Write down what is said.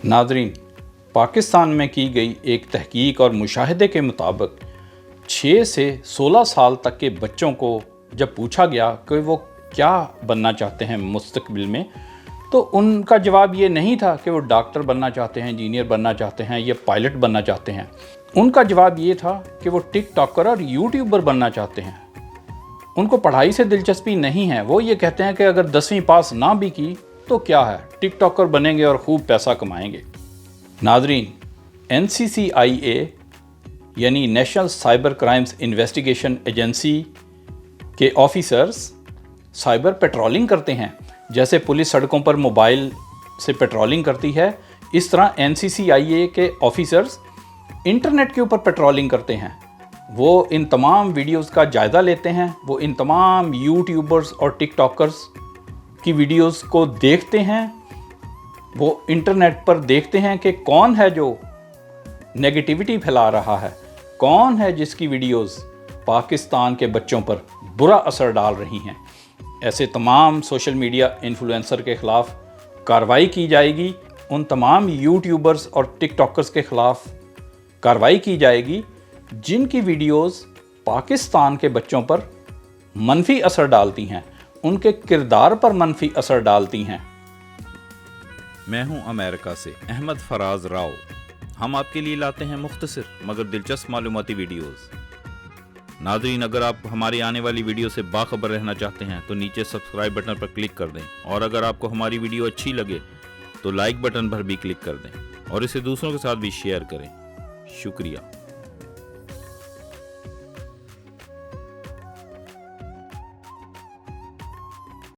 ناظرین، پاکستان میں کی گئی ایک تحقیق اور مشاہدے کے مطابق 6 سے 16 سال تک کے بچوں کو جب پوچھا گیا کہ وہ کیا بننا چاہتے ہیں مستقبل میں، تو ان کا جواب یہ نہیں تھا کہ وہ ڈاکٹر بننا چاہتے ہیں، انجینئر بننا چاہتے ہیں یا پائلٹ بننا چاہتے ہیں۔ ان کا جواب یہ تھا کہ وہ ٹک ٹاکر اور یوٹیوبر بننا چاہتے ہیں۔ ان کو پڑھائی سے دلچسپی نہیں ہے، وہ یہ کہتے ہیں کہ اگر 10ویں پاس نہ بھی کی تو کیا ہے، ٹک ٹاکر بنیں گے اور خوب پیسہ کمائیں گے۔ ناظرین، NCCIA یعنی national cyber crimes investigation agency کے آفیسرز سائبر پیٹرولنگ کرتے ہیں۔ جیسے پولیس سڑکوں پر موبائل سے پیٹرولنگ کرتی ہے، اس طرح NCCIA کے آفیسرز انٹرنیٹ کے اوپر پیٹرولنگ کرتے ہیں۔ وہ ان تمام ویڈیوز کا جائزہ لیتے ہیں، وہ ان تمام یوٹیوبرز اور ٹک ٹاکرز کی ویڈیوز کو دیکھتے ہیں، وہ انٹرنیٹ پر دیکھتے ہیں کہ کون ہے جو نیگیٹیوٹی پھیلا رہا ہے، کون ہے جس کی ویڈیوز پاکستان کے بچوں پر برا اثر ڈال رہی ہیں۔ ایسے تمام سوشل میڈیا انفلوئنسر کے خلاف کارروائی کی جائے گی، ان تمام یوٹیوبرز اور ٹک ٹاکرز کے خلاف کارروائی کی جائے گی جن کی ویڈیوز پاکستان کے بچوں پر منفی اثر ڈالتی ہیں، ان کے کردار پر منفی اثر ڈالتی ہیں۔ میں ہوں امریکہ سے احمد فراز راؤ۔ ہم آپ کے لیے لاتے ہیں مختصر مگر دلچسپ معلوماتی ویڈیوز۔ ناظرین، اگر آپ ہماری آنے والی ویڈیو سے باخبر رہنا چاہتے ہیں تو نیچے سبسکرائب بٹن پر کلک کر دیں، اور اگر آپ کو ہماری ویڈیو اچھی لگے تو لائک بٹن پر بھی کلک کر دیں اور اسے دوسروں کے ساتھ بھی شیئر کریں۔ شکریہ۔